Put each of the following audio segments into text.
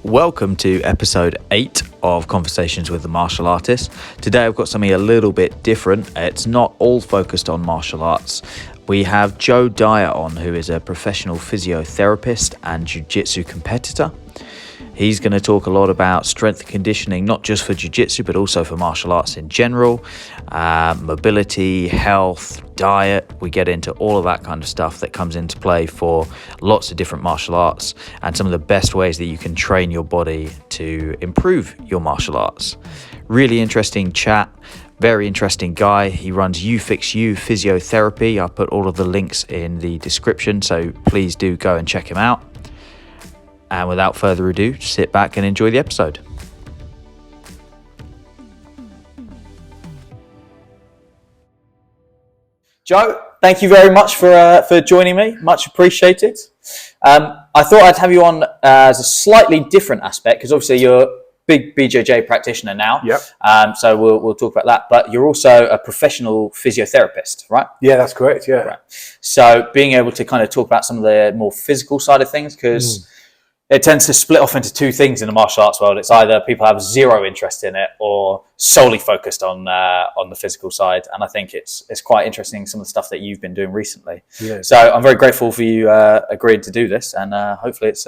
Welcome to episode 8 of Conversations with the Martial Artist. Today I've got something a little bit different. It's not all focused on martial arts. We have Dyer on, who is a professional physiotherapist and Jiu Jitsu competitor. He's going to talk a lot about strength and conditioning, not just for Jiu Jitsu, but also for martial arts in general, mobility, health, diet. We get into all of that kind of stuff that comes into play for lots of different martial arts and some of the best ways that you can train your body to improve your martial arts. Really interesting chat. Very interesting guy. He runs You Fix You Physiotherapy. I'll put all of the links in the description, so please do go and check him out. And without further ado, sit back and enjoy the episode. Joe, thank you very much for joining me. Much appreciated. I thought I'd have you on as a slightly different aspect, because obviously you're a big BJJ practitioner now. Yep. So we'll talk about that. But you're also a professional physiotherapist, right? Yeah, that's correct. Yeah. Right. So being able to kind of talk about some of the more physical side of things, because it tends to split off into two things in the martial arts world. It's either people have zero interest in it or solely focused on the physical side. And I think it's quite interesting, some of the stuff that you've been doing recently. Yeah. So I'm very grateful for you agreeing to do this, and hopefully it's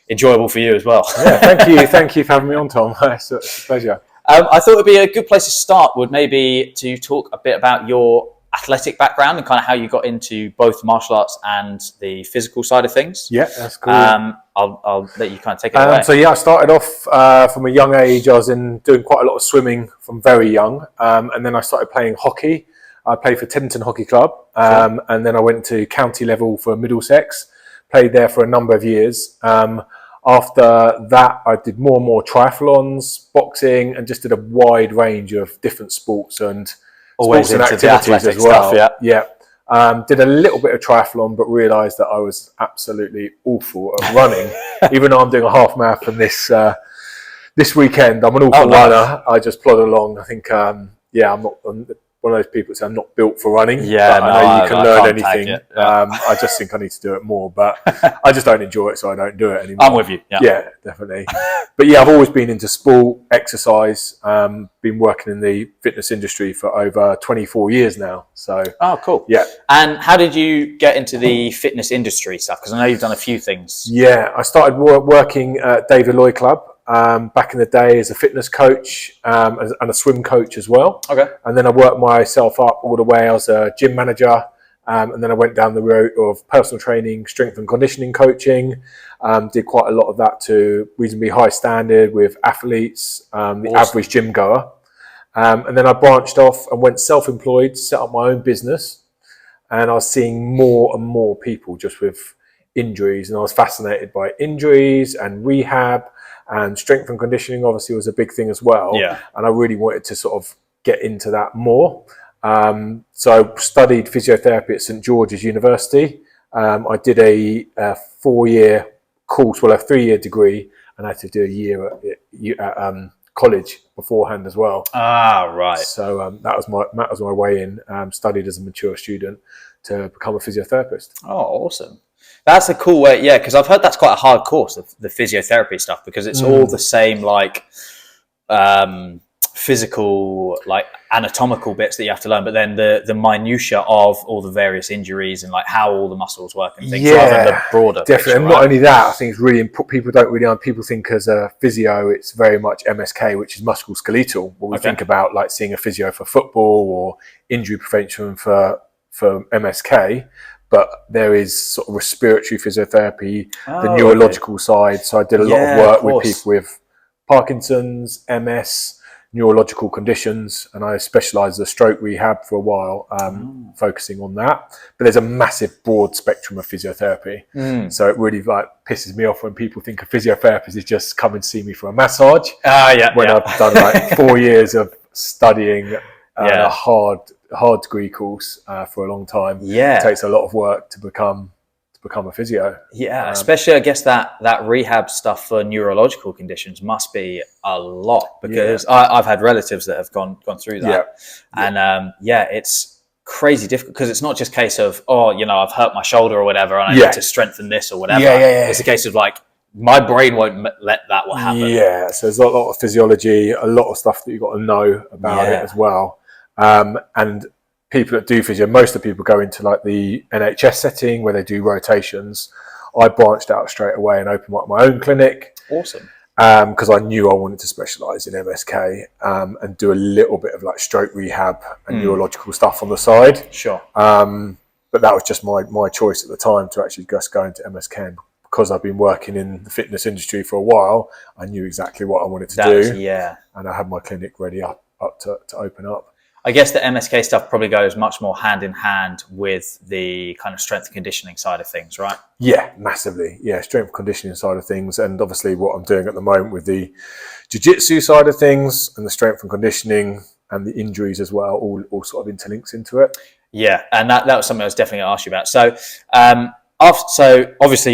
enjoyable for you as well. Yeah, thank you for having me on, Tom. It's a pleasure. I thought it'd be a good place to start would maybe to talk a bit about your athletic background and kind of how you got into both martial arts and the physical side of things. Yeah, that's cool. I'll let you kind of take it away. So I started off from a young age. I was doing quite a lot of swimming from very young, and then I started playing hockey. I played for Teddington Hockey Club, and then I went to county level for Middlesex. Played there for a number of years. After that, I did more and more triathlons, boxing, and just did a wide range of different sports and always sports into and activities the as well. stuff, yeah. Did a little bit of triathlon, but realised that I was absolutely awful at running. Even though I'm doing a half marathon this weekend, I'm an awful runner. I just plod along. I think, I'm one of those people that say I'm not built for running. Yeah, but I know you can learn anything. Yeah. I just think I need to do it more, but I just don't enjoy it, so I don't do it anymore. I'm with you. Yeah, definitely. But yeah, I've always been into sport, exercise. Been working in the fitness industry for over 24 years now. So. Oh, cool. Yeah. And how did you get into the fitness industry stuff? Because I know you've done a few things. Yeah, I started working at David Lloyd Club. Back in the day as a fitness coach and a swim coach as well. Okay. And then I worked myself up all the way. I was a gym manager, and then I went down the route of personal training, strength and conditioning coaching. Did quite a lot of that to reasonably high standard with athletes, the average gym goer. And then I branched off and went self-employed, set up my own business, and I was seeing more and more people just with injuries, and I was fascinated by injuries and rehab. And strength and conditioning obviously was a big thing as well. Yeah. And I really wanted to sort of get into that more. So I studied physiotherapy at St George's University. I did a 4-year course, well, a 3-year degree, and I had to do a year at college beforehand as well. Ah, right. So that was my way in. Studied as a mature student to become a physiotherapist. Oh, awesome. That's a cool way, yeah, because I've heard that's quite a hard course, the physiotherapy stuff, because it's all the same, like, physical, like, anatomical bits that you have to learn, but then the minutiae of all the various injuries and, like, how all the muscles work and things, rather than the broader definitely. picture, And not only that, I think it's really important. People don't really know. People think as a physio, it's very much MSK, which is musculoskeletal. When we think about, like, seeing a physio for football or injury prevention for MSK, but there is sort of respiratory physiotherapy, the neurological side. So I did a lot of work with people with Parkinson's, MS, neurological conditions, and I specialised as a stroke rehab for a while, focusing on that. But there's a massive broad spectrum of physiotherapy. So it really pisses me off when people think a physiotherapist is just come and see me for a massage. When I've done like 4 years of studying a hard degree course for a long time. Yeah, it takes a lot of work to become a physio. Yeah, especially I guess that rehab stuff for neurological conditions must be a lot, because I've had relatives that have gone through that, and it's crazy difficult, because it's not just a case of I've hurt my shoulder or whatever and I need to strengthen this or whatever. It's a case of like my brain won't let that happen. Yeah, so there's a lot of physiology, a lot of stuff that you've got to know about it as well. And people that do physio, most of the people go into like the NHS setting where they do rotations. I branched out straight away and opened up my own clinic. Awesome. Because I knew I wanted to specialise in MSK and do a little bit of like stroke rehab and neurological stuff on the side. Sure. But that was just my choice at the time to actually just go into MSK. And because I've been working in the fitness industry for a while, I knew exactly what I wanted to do. And I had my clinic ready up to open up. I guess the MSK stuff probably goes much more hand in hand with the kind of strength and conditioning side of things, right? Yeah, massively. Yeah, strength and conditioning side of things. And obviously what I'm doing at the moment with the jiu-jitsu side of things and the strength and conditioning and the injuries as well, all sort of interlinks into it. Yeah, and that was something I was definitely going to ask you about. So, so obviously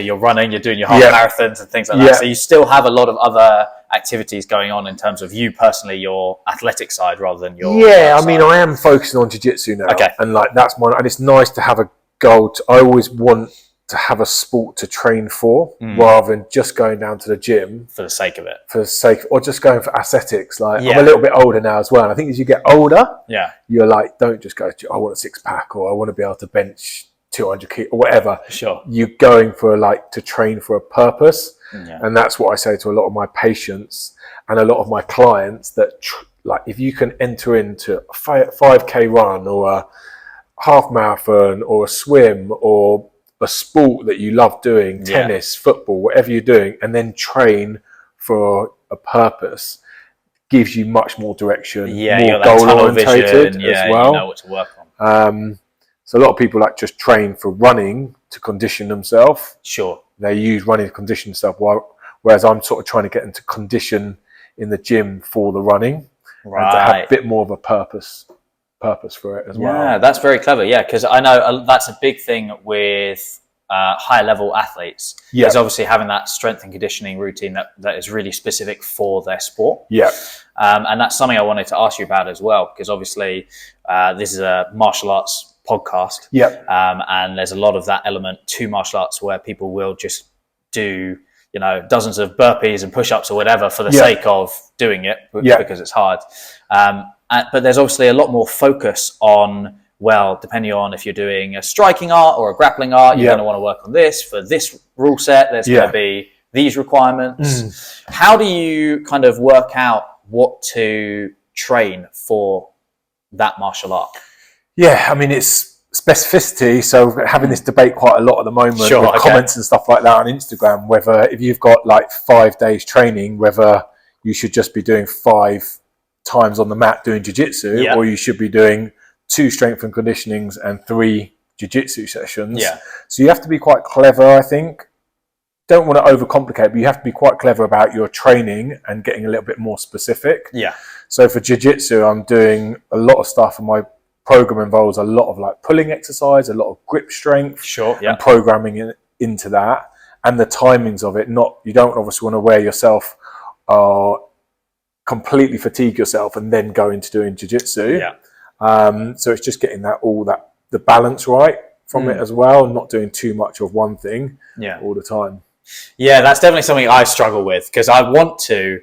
you're running, you're doing your half marathons and things like that. So you still have a lot of other activities going on in terms of you personally, your athletic side rather than your I mean, I am focusing on jiu-jitsu now. Okay. And like that's and it's nice to have a goal. I always want to have a sport to train for rather than just going down to the gym for the sake of it. Or just going for aesthetics. Like I'm a little bit older now as well. And I think as you get older, you're like, don't just go, I want a six pack or I want to be able to bench 200 kilos or whatever. Sure. You're going for to train for a purpose. And that's what I say to a lot of my patients and a lot of my clients that if you can enter into a 5K run or a half marathon or a swim or a sport that you love doing, tennis, football, whatever you're doing, and then train for a purpose, gives you much more direction, more goal orientated as well. You know what to work on. So a lot of people just train for running to condition themselves. Sure. They use running to condition themselves, whereas I'm sort of trying to get into condition in the gym for the running, and to have a bit more of a purpose for it as well. Yeah, that's very clever. Yeah, because I know that's a big thing with higher level athletes. Is obviously having that strength and conditioning routine that is really specific for their sport. Yeah. And that's something I wanted to ask you about as well, because obviously this is a martial arts podcast. And there's a lot of that element to martial arts where people will just do, dozens of burpees and push-ups or whatever for the sake of doing it because it's hard. But there's obviously a lot more focus on, depending on if you're doing a striking art or a grappling art, you're going to want to work on this. For this rule set, there's going to be these requirements. How do you kind of work out what to train for that martial art? Yeah, I mean, it's specificity. So we're having this debate quite a lot at the moment with comments and stuff like that on Instagram, whether if you've got 5 days training, whether you should just be doing 5 times on the mat doing jiu-jitsu or you should be doing 2 strength and conditionings and 3 jiu-jitsu sessions. So you have to be quite clever, I think. Don't want to overcomplicate, but you have to be quite clever about your training and getting a little bit more specific. So for jiu-jitsu, I'm doing a lot of stuff, and my program involves a lot of pulling exercise, a lot of grip strength, and programming into that, and the timings of it. You don't obviously want to wear yourself completely fatigue yourself and then go into doing jiu-jitsu. So it's just getting the balance right from it as well, not doing too much of one thing all the time. Yeah, that's definitely something I struggle with, because I want to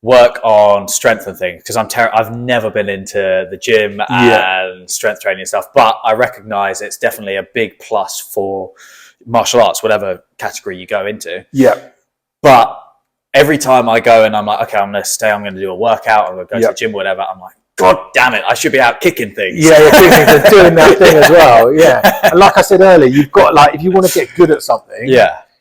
work on strength and things, because I've never been into the gym and strength training and stuff, but I recognize it's definitely a big plus for martial arts, whatever category you go into. But every time I go and I'm like, okay, I'm going to do a workout, I'm going to go to the gym or whatever, I'm like, God damn it, I should be out kicking things. You're doing that thing as well. And like I said earlier, you've got if you want to get good at something,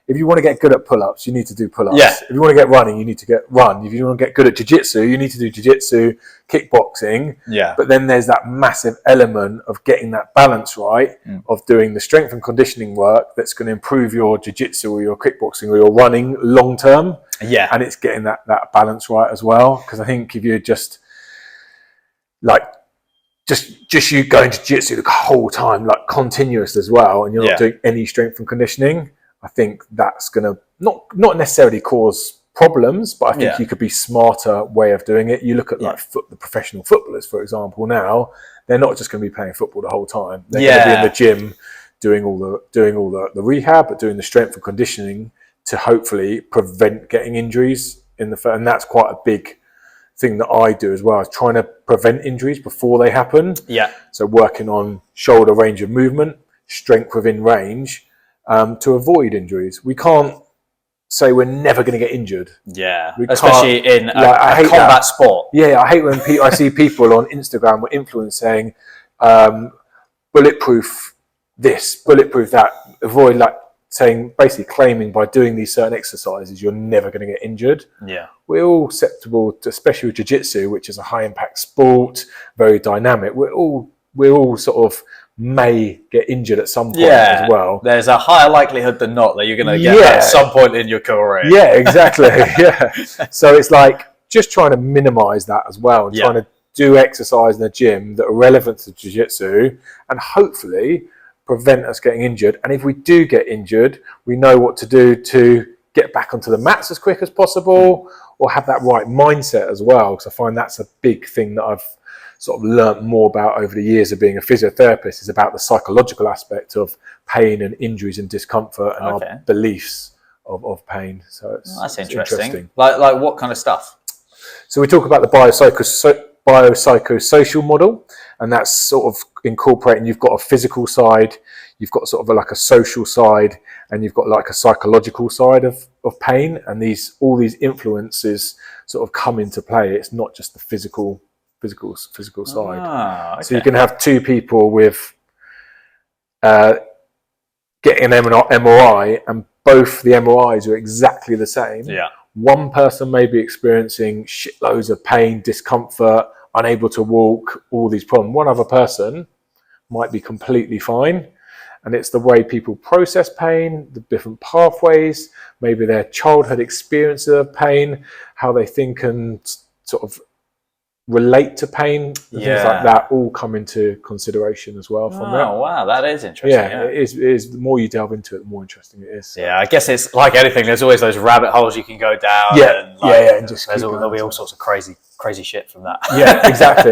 if you want to get good at pull-ups, you need to do pull-ups. If you want to get running, you need to run. If you want to get good at jiu-jitsu, you need to do jiu-jitsu, kickboxing. But then there's that massive element of getting that balance right, of doing the strength and conditioning work that's going to improve your jiu-jitsu or your kickboxing or your running long term. And it's getting that balance right as well. Because I think if you're just you going to jiu-jitsu the whole time, continuous as well, and you're not doing any strength and conditioning, I think that's going to not necessarily cause problems, but I think you could be smarter way of doing it. You look at the professional footballers, for example. Now they're not just going to be playing football the whole time. They're going to be in the gym doing all the rehab, but doing the strength and conditioning to hopefully prevent getting injuries and that's quite a big thing that I do as well, is trying to prevent injuries before they happen. Yeah. So working on shoulder range of movement, strength within range, to avoid injuries. We can't say we're never going to get injured. Yeah, especially in a combat that. sport. Yeah, I hate when I see people on Instagram or influence saying bulletproof this, bulletproof that. Avoid, like, saying, basically claiming by doing these certain exercises you're never going to get injured. Yeah, we're all susceptible to, especially with jiu-jitsu, which is a high impact sport, very dynamic. We're all sort of may get injured at some point as well. There's a higher likelihood than not that you're going to get at some point in your career. Yeah, exactly. Yeah. So it's like just trying to minimize that as well, and trying to do exercise in the gym that are relevant to jiu-jitsu, and hopefully prevent us getting injured. And if we do get injured, we know what to do to get back onto the mats as quick as possible, or have that right mindset as well. Because I find that's a big thing that I've sort of learnt more about over the years of being a physiotherapist, is about the psychological aspect of pain and injuries and discomfort and our beliefs of pain. So that's interesting. Like what kind of stuff? So we talk about the biopsychosocial model, and that's sort of incorporating, you've got a physical side, you've got sort of like a social side, and you've got like a psychological side of pain, and all these influences sort of come into play. It's not just the physical side. So you can have two people with getting an MRI, and both the MRIs are exactly the same. Yeah. One person may be experiencing shitloads of pain, discomfort, unable to walk, all these problems. One other person might be completely fine. And it's the way people process pain, the different pathways, maybe their childhood experience of pain, how they think and sort of relate to pain, things like that all come into consideration as well from that. Oh, wow, that is interesting. Yeah, it is. The more you delve into it, the more interesting it is. So. Yeah, I guess it's like anything. There's always those rabbit holes you can go down. And just there'll be all sorts of crazy shit from that. Yeah, exactly.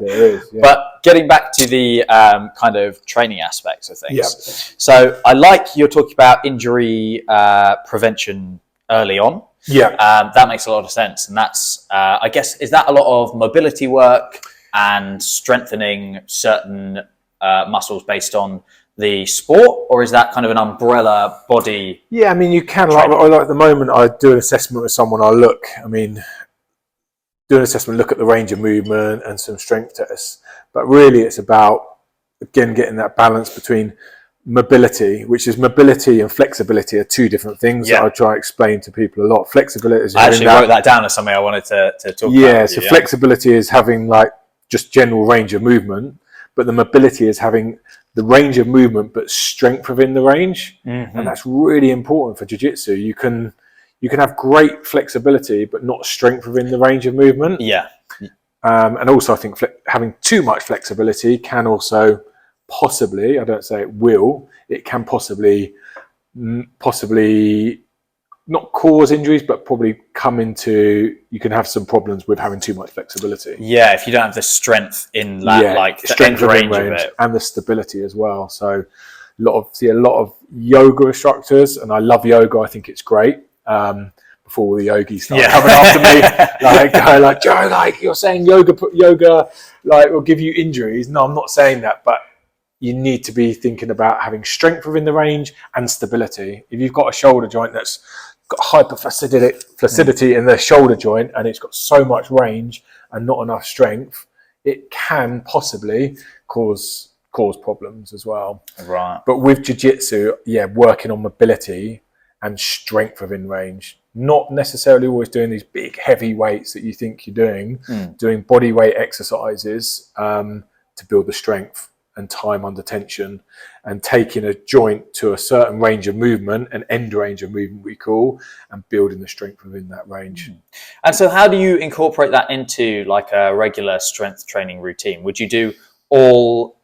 It is. Yeah. But getting back to the kind of training aspects of things. Yeah. So I like you're talking about injury prevention early on. Yeah, that makes a lot of sense, and that's I guess, is that a lot of mobility work and strengthening certain muscles based on the sport, or is that kind of an umbrella body? Yeah, I mean, you can like at the moment I do an assessment with someone. Do an assessment, look at the range of movement and some strength tests, but really it's about, again, getting that balance between mobility, which is mobility and flexibility are two different things that I try to explain to people a lot. Flexibility is, I actually wrote that down as something I wanted to talk about. Yeah, so flexibility is having like just general range of movement, but the mobility is having the range of movement but strength within the range. Mm-hmm. And that's really important for jiu-jitsu. You can have great flexibility but not strength within the range of movement. Yeah. And also I think having too much flexibility can also possibly, I don't say it will, it can possibly not cause injuries, but probably you can have some problems with having too much flexibility. Yeah, if you don't have the strength in that, like the strength range of it. And the stability as well. So a lot of yoga instructors, and I love yoga, I think it's great. Before all the yogis start coming after me, like Joe, like you're saying yoga like will give you injuries. No, I'm not saying that, but you need to be thinking about having strength within the range and stability. If you've got a shoulder joint that's got hyperflaccidity in the shoulder joint and it's got so much range and not enough strength, it can possibly cause problems as well. Right. But with jiu-jitsu, working on mobility and strength within range, not necessarily always doing these big heavy weights that you think you're doing, doing body weight exercises to build the strength and time under tension, and taking a joint to a certain range of movement, an end range of movement we call, and building the strength within that range. And so how do you incorporate that into like a regular strength training routine? Would you do all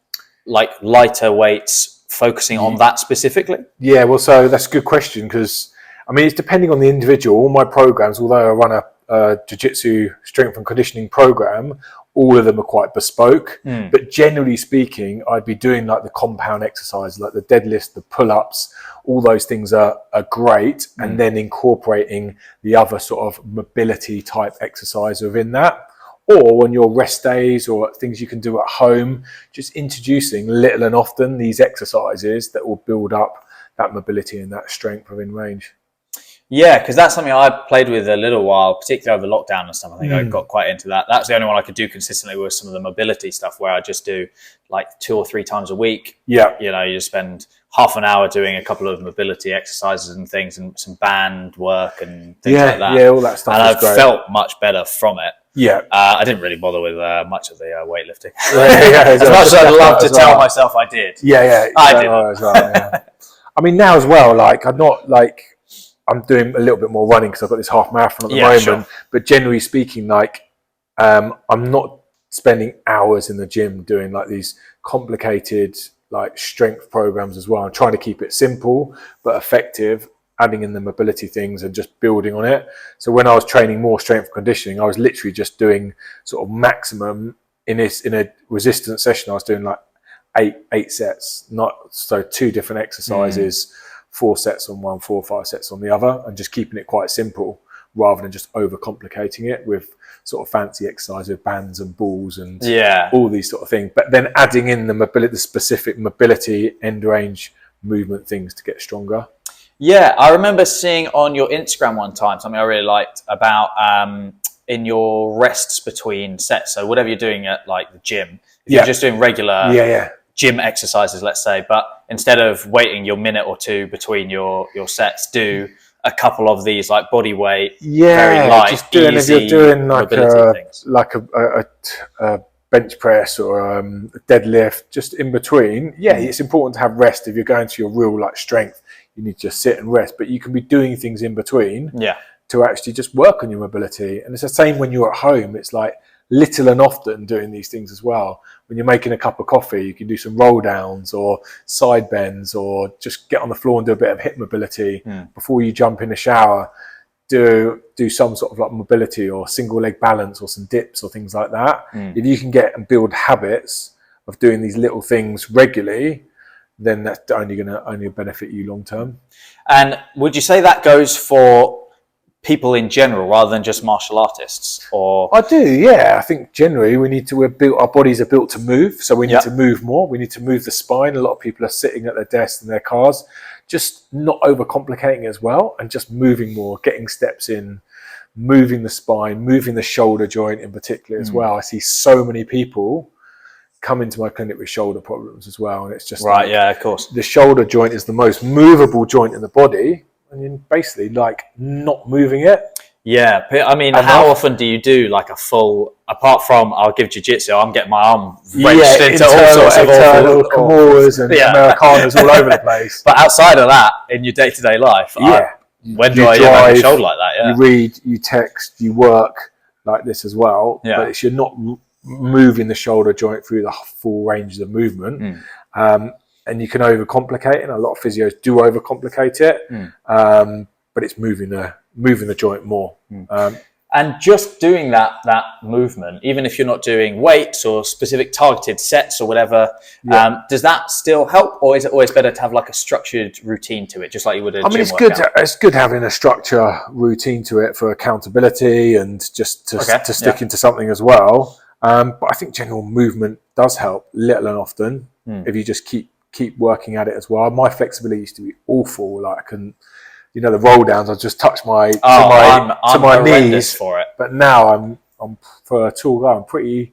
like lighter weights focusing on that specifically? Yeah, well, so that's a good question, because I mean, it's depending on the individual. All my programs, although I run a jiu-jitsu strength and conditioning program, all of them are quite bespoke. But generally speaking, I'd be doing like the compound exercises, like the deadlifts, the pull-ups, all those things are great. And then incorporating the other sort of mobility type exercise within that. Or on your rest days or things you can do at home, just introducing little and often these exercises that will build up that mobility and that strength within range. Yeah, because that's something I played with a little while, particularly over lockdown and stuff. I think I got quite into that. That's the only one I could do consistently with some of the mobility stuff, where I just do like 2 or 3 times a week. Yeah. You know, you just spend half an hour doing a couple of mobility exercises and things and some band work and things like that. Yeah, all that stuff. And I've felt much better from it. Yeah. I didn't really bother with much of the weightlifting. As much as I'd love to tell myself I did. Yeah. I did. As well, yeah. I mean, now as well, like I'm doing a little bit more running because I've got this half marathon at the moment. Sure. But generally speaking, like I'm not spending hours in the gym doing like these complicated like strength programs as well. I'm trying to keep it simple but effective, adding in the mobility things and just building on it. So when I was training more strength conditioning, I was literally just doing sort of maximum in a resistance session. I was doing like eight sets, not so 2 different exercises. 4 sets on one, 4 or 5 sets on the other, and just keeping it quite simple rather than just overcomplicating it with sort of fancy exercise with bands and balls and all these sort of things. But then adding in the specific mobility, end range movement things to get stronger. Yeah, I remember seeing on your Instagram one time something I really liked about in your rests between sets. So whatever you're doing at like the gym, if you're just doing regular gym exercises, let's say, but instead of waiting your minute or 2 between your sets, do a couple of these like body weight, very light, just doing, easy, if you're doing like a bench press or a deadlift, just in between. It's important to have rest. If you're going to your real like strength, you need to just sit and rest, but you can be doing things in between to actually just work on your mobility. And it's the same when you're at home. It's like little and often doing these things as well. When you're making a cup of coffee, you can do some roll downs or side bends, or just get on the floor and do a bit of hip mobility before you jump in the shower. Do some sort of like mobility or single leg balance or some dips or things like that. If you can get and build habits of doing these little things regularly, then that's only going to benefit you long term. And would you say that goes for people in general rather than just martial artists? Or I do, yeah. I think generally our bodies are built to move, so we need to move more. We need to move the spine. A lot of people are sitting at their desks in their cars, just not overcomplicating as well, and just moving more, getting steps in, moving the spine, moving the shoulder joint in particular as well. I see so many people come into my clinic with shoulder problems as well, and it's just of course. The shoulder joint is the most movable joint in the body, and you're basically like not moving it. Yeah, I mean, how often do you do like a full, apart from I'll give jiu-jitsu, I'm getting my arm wrenched into all sorts of awful Kimuras and Americanas all over the place. But outside of that, in your day-to-day life, when do I drive, my shoulder like that? You read, you text, you work like this as well. But it's you're not moving the shoulder joint through the full range of movement. And you can overcomplicate it, and a lot of physios do overcomplicate it. But it's moving the joint more. And just doing that movement, even if you're not doing weights or specific targeted sets or whatever, does that still help, or is it always better to have like a structured routine to it, just like you would a gym workout? It's good having a structure routine to it for accountability and just to stick into something as well. But I think general movement does help, little and often, if you just keep working at it as well. My flexibility used to be awful. Like I couldn't, the roll downs, I just touch my knees for it. But now I'm for a tall guy, I'm pretty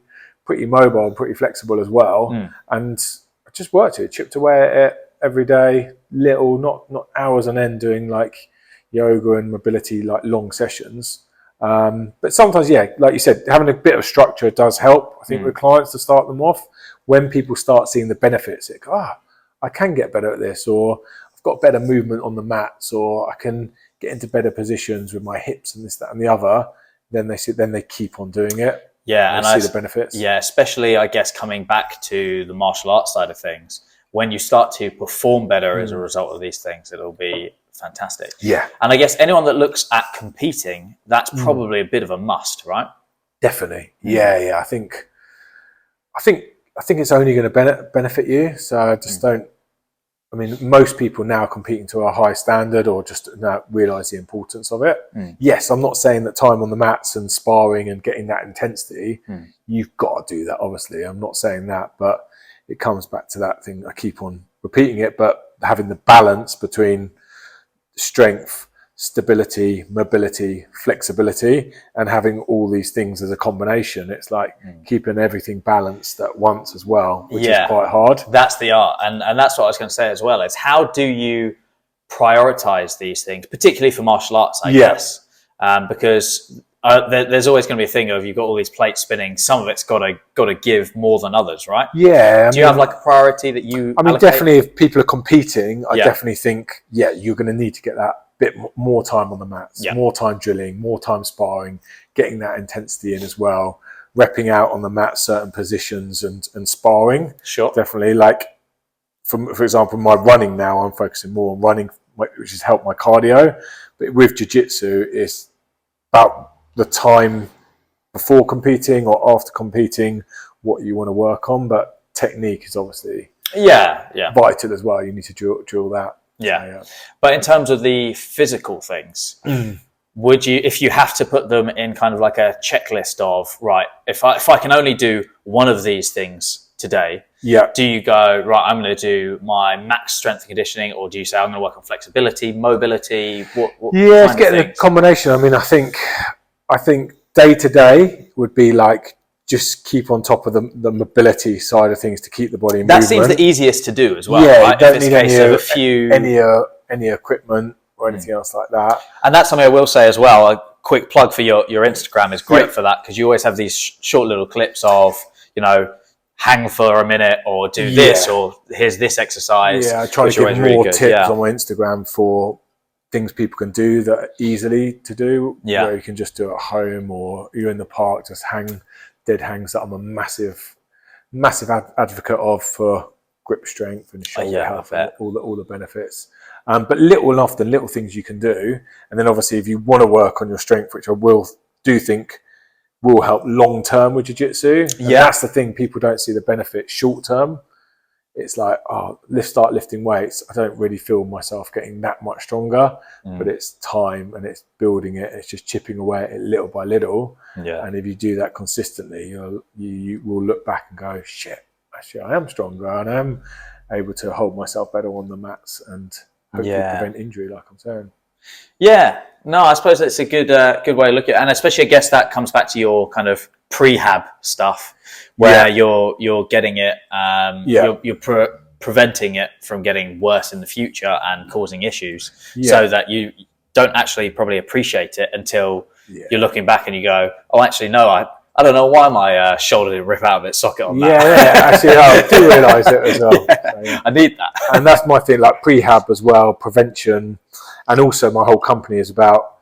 mobile and pretty flexible as well. And I just worked it, chipped away at it every day, little, not hours on end doing like yoga and mobility, like long sessions. But sometimes, like you said, having a bit of structure does help. I think with clients to start them off, when people start seeing the benefits, it's like, I can get better at this, or I've got better movement on the mats, or I can get into better positions with my hips and this, that, and the other. Then they keep on doing it. Yeah, and I see the benefits. Yeah, especially I guess coming back to the martial arts side of things, when you start to perform better as a result of these things, it'll be fantastic. Yeah, and I guess anyone that looks at competing, that's probably a bit of a must, right? Definitely. Yeah. I think it's only going to benefit you. So I just don't. I mean, most people now competing to a high standard or just now realise the importance of it. Yes, I'm not saying that time on the mats and sparring and getting that intensity, you've got to do that, obviously. I'm not saying that, but it comes back to that thing. I keep on repeating it, but having the balance between strength, stability, mobility, flexibility, and having all these things as a combination. It's like keeping everything balanced at once as well, which is quite hard. That's the art. And that's what I was going to say as well, is how do you prioritize these things, particularly for martial arts, I guess? Because there's always going to be a thing of you've got all these plates spinning. Some of it's got to give more than others, right? Yeah. Do you have like a priority that you allocate? Definitely if people are competing, I definitely think, you're going to need to get that bit more time on the mats, more time drilling, more time sparring, getting that intensity in as well, repping out on the mat certain positions and sparring. Sure. Definitely. Like, for example, my running now, I'm focusing more on running, which has helped my cardio. But with jiu-jitsu, it's about the time before competing or after competing, what you want to work on. But technique is obviously vital as well. You need to drill that. But in terms of the physical things, would you, if you have to put them in kind of like a checklist of, right, if I can only do one of these things today, do you go, right, I'm going to do my max strength and conditioning, or do you say I'm going to work on flexibility, mobility? What it's getting a combination. I mean, I think day to day would be like, just keep on top of the mobility side of things to keep the body in movement. That seems the easiest to do as well, right? You don't need any equipment or anything else like that. And that's something I will say as well. A quick plug for your Instagram is great for that, because you always have these short little clips of, hang for a minute or do this, or here's this exercise. I try to give more tips on my Instagram for things people can do that are easily to do, where you can just do it at home or you're in the park, just hang. Dead hangs that I'm a massive advocate of for grip strength and shoulder health and all the benefits. But little things you can do. And then obviously if you want to work on your strength, which I do think will help long term with jiu-jitsu. That's the thing, people don't see the benefit short term. It's like, start lifting weights. I don't really feel myself getting that much stronger, but it's time and it's building it. It's just chipping away at it little by little. And if you do that consistently, you will look back and go, shit, actually I am stronger and I am able to hold myself better on the mats and hopefully prevent injury, like I'm saying. No, I suppose that's a good way to look at it. And especially I guess that comes back to your kind of prehab stuff, where you're getting it, you're preventing it from getting worse in the future and causing issues, so that you don't actually probably appreciate it until you're looking back and you go, oh, actually, no, I don't know why my shoulder didn't rip out of its socket on that. Actually, I do realise it as well. I need that. And that's my thing, like prehab as well, prevention. And also my whole company is about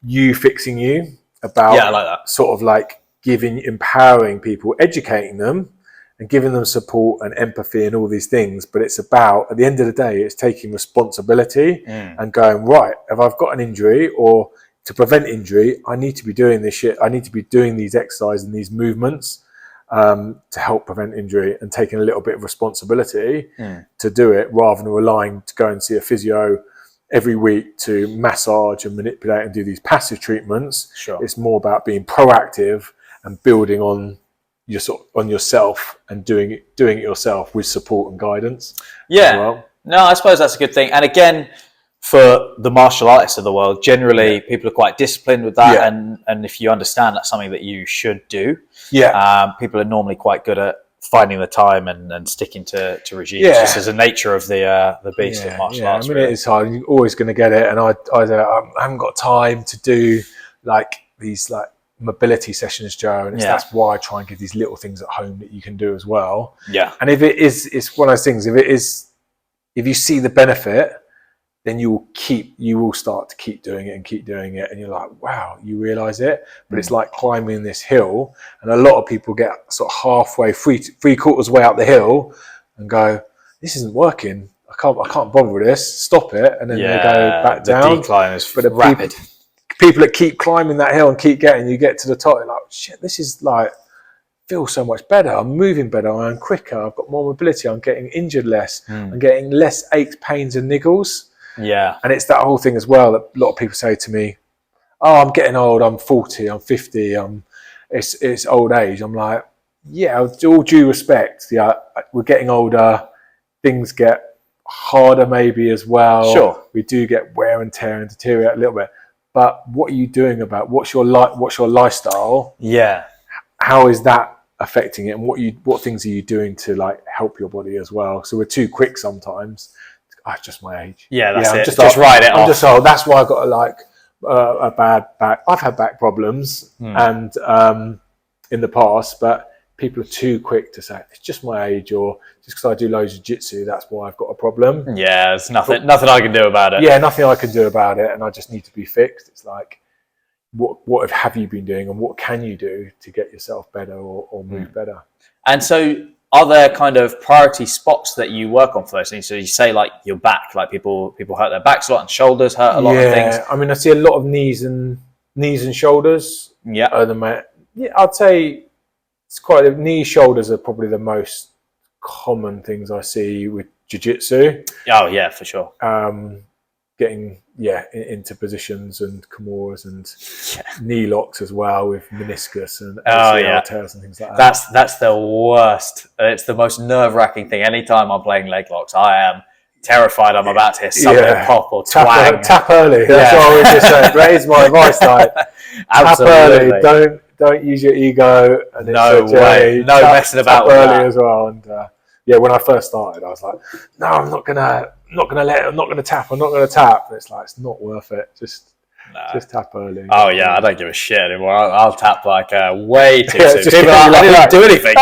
you fixing you, about I like that. Sort of like empowering people, educating them and giving them support and empathy and all these things. But it's about, at the end of the day, it's taking responsibility and going, right, if I've got an injury or to prevent injury, I need to be doing this shit. I need to be doing these exercises and these movements to help prevent injury, and taking a little bit of responsibility to do it, rather than relying to go and see a physio every week to massage and manipulate and do these passive treatments. It's more about being proactive and building on yourself and doing it yourself with support and guidance. No, I suppose that's a good thing. And again, for the martial artists of the world, generally people are quite disciplined with that, and if you understand that's something that you should do, people are normally quite good at finding the time and sticking to regimes. Just as a nature of the beast of martial arts. I mean, it's hard. You're always going to get it, and I haven't got time to do like these like mobility sessions, Joe, and that's why I try and give these little things at home that you can do as well. And if it is, it's one of those things. If you see the benefit, then you will start to keep doing it, and you're like, wow, you realize it. But it's like climbing this hill, and a lot of people get sort of halfway, three quarters way up the hill and go, this isn't working, I can't bother with this, stop it, and then they go back down. The decline is rapid. people that keep climbing that hill and keep getting, you get to the top, you're like, shit, this is like, feels so much better. I'm moving better. I'm quicker. I've got more mobility. I'm getting injured less. I'm getting less aches, pains, and niggles. Yeah. And it's that whole thing as well that a lot of people say to me, oh, I'm getting old. I'm 40. I'm 50. It's old age. I'm like, yeah, with all due respect, yeah, we're getting older. Things get harder maybe as well. Sure. We do get wear and tear and deteriorate a little bit. But what are you doing about what's your lifestyle? Yeah. How is that affecting it, and what things are you doing to like help your body as well? So we're too quick sometimes. It's just my age. Yeah, that's it. Just write it off. I'm just old. That's why I've got a bad back. I've had back problems and in the past, but people are too quick to say it's just my age, or just because I do loads of jiu-jitsu, that's why I've got a problem. Yeah, there's nothing I can do about it. Yeah, nothing I can do about it, and I just need to be fixed. It's like, what have you been doing, and what can you do to get yourself better or move better? And so, are there kind of priority spots that you work on for those things? So you say like your back, like people hurt their backs a lot, and shoulders hurt a lot of things. I mean, I see a lot of knees and shoulders. Yeah, I'd say it's quite knees, shoulders are probably the most common things I see with jiu-jitsu. Oh yeah, for sure. Getting into positions and kimuras and knee locks as well with meniscus and ACL tears and things like that. That's the worst. It's the most nerve-wracking thing. Anytime I'm playing leg locks, I am terrified I'm about to hear something pop or twang. Tap early. That's what I would just say. That is my advice. Like, tap early. Don't use your ego. And no way. No messing about with early that. As well. And when I first started, I was like, no, I'm not gonna tap. I'm not gonna tap. And it's like, it's not worth it. Just tap early. Oh yeah, I don't give a shit anymore. I'll tap like way too soon. Just People are like, I didn't do anything.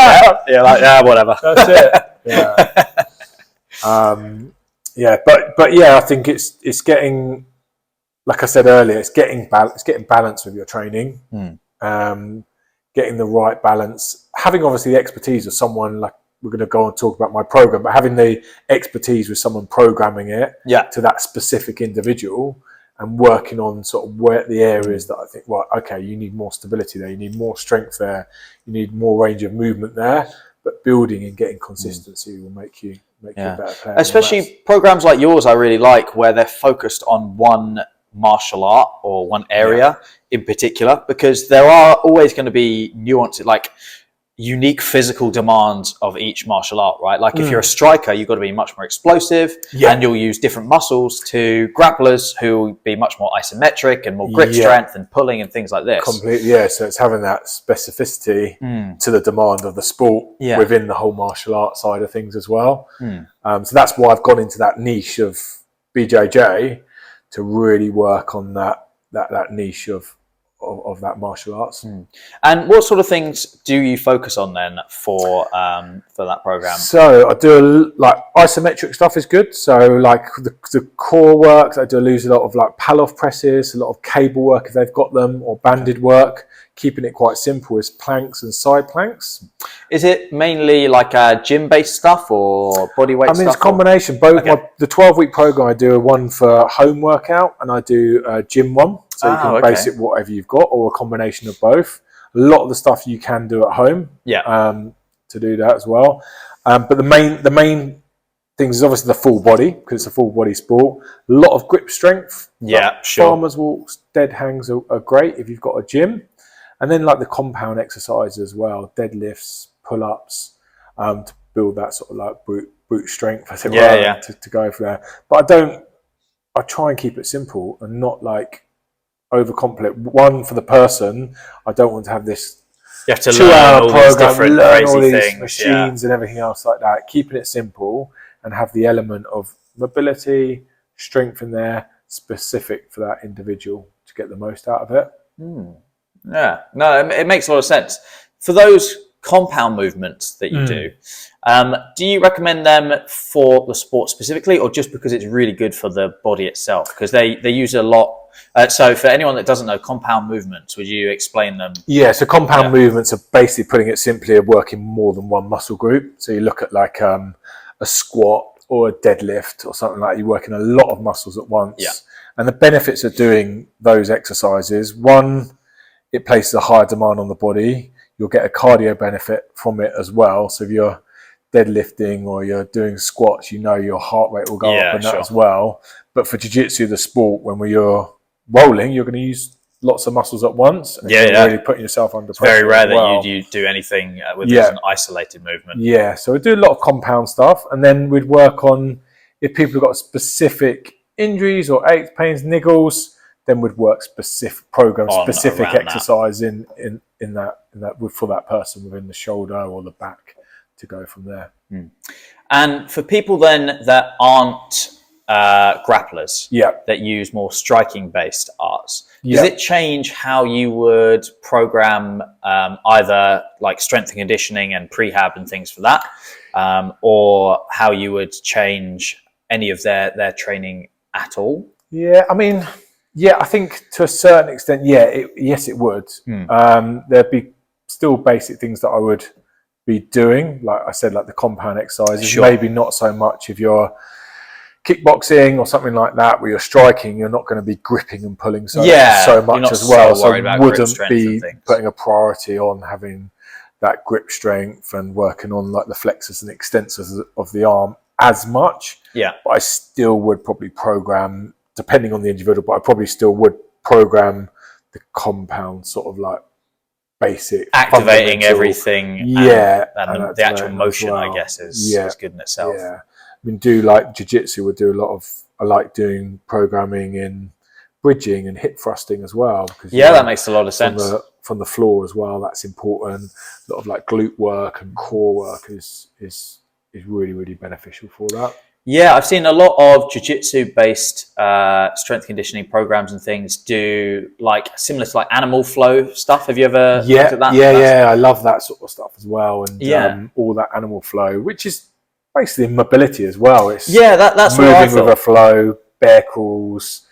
Yeah, like whatever. That's it. But I think it's getting, like I said earlier, it's getting balance with your training. Getting the right balance, having obviously the expertise of someone, like we're going to go and talk about my program, but having the expertise with someone programming it to that specific individual and working on sort of where the areas that I think, right, okay, you need more stability there, you need more strength there, you need more range of movement there, but building and getting consistency will make you a better player. Especially programs like yours, I really like, where they're focused on one martial art or one area in particular, because there are always going to be nuances, like unique physical demands of each martial art, right? Like if you're a striker, you've got to be much more explosive and you'll use different muscles to grapplers who will be much more isometric and more grip strength and pulling and things like this. Completely, so it's having that specificity to the demand of the sport within the whole martial art side of things as well. So that's why I've gone into that niche of BJJ to really work on that niche of that martial arts. And what sort of things do you focus on then for that program? So I do like isometric stuff is good. So like the core work, I do lose a lot of like Palloff presses, a lot of cable work if they've got them, or banded work. Keeping it quite simple is planks and side planks. Is it mainly like gym-based stuff or bodyweight stuff? I mean, it's a combination. Both. The 12-week program, I do one for home workout and I do a gym one. So you can base it whatever you've got, or a combination of both. A lot of the stuff you can do at home. To do that as well. But the main things is obviously the full body, because it's a full body sport. A lot of grip strength. Farmers walks, dead hangs are great if you've got a gym. And then like the compound exercises as well, deadlifts, pull-ups, to build that sort of like brute strength, as it were, to go for that. But I try and keep it simple and not like overcomplicate. One, for the person, I don't want to have this 2-hour program, learn all these machines and everything else like that. Keeping it simple and have the element of mobility, strength in there, specific for that individual to get the most out of it. Yeah, no, it makes a lot of sense. For those compound movements that you do you recommend them for the sport specifically, or just because it's really good for the body itself? Because they use a lot. So for anyone that doesn't know compound movements, would you explain them? Yeah, so compound movements are basically, putting it simply, are working more than one muscle group. So you look at like a squat or a deadlift or something like that, you're working a lot of muscles at once. Yeah. And the benefits of doing those exercises, one, it places a higher demand on the body. You'll get a cardio benefit from it as well. So if you're deadlifting or you're doing squats, you know your heart rate will go up and that as well. But for jiu-jitsu, the sport, when you're rolling, you're going to use lots of muscles at once. And you're really putting yourself under pressure. It's very rare that you do anything with an isolated movement. Yeah, so we do a lot of compound stuff, and then we'd work on, if people have got specific injuries or aches, pains, niggles, then we'd work specific exercise in that for that person within the shoulder or the back to go from there. And for people then that aren't grapplers, that use more striking based arts, does it change how you would program either like strength and conditioning and prehab and things for that, or how you would change any of their training at all? I mean, I think to a certain extent, yes, it would. There'd be still basic things that I would be doing, like I said, like the compound exercises. Maybe not so much if you're kickboxing or something like that, where you're striking, you're not going to be gripping and pulling so much as well. So I wouldn't be putting a priority on having that grip strength and working on like the flexors and extensors of the arm as much. But I still would probably program, depending on the individual, but I probably still would program the compound sort of like basic activating everything. And the actual motion, I guess, is good in itself. I mean, do like jiu-jitsu would do a lot of, I like doing programming in bridging and hip thrusting as well. Because, that makes a lot of sense. From the floor as well, that's important. A lot of like glute work and core work is really, really beneficial for that. Yeah, I've seen a lot of jiu-jitsu based strength conditioning programs and things do like similar to like animal flow stuff. Have you ever looked at that? I love that sort of stuff as well. And all that animal flow, which is basically mobility as well. It's that's moving with a flow, bear crawls,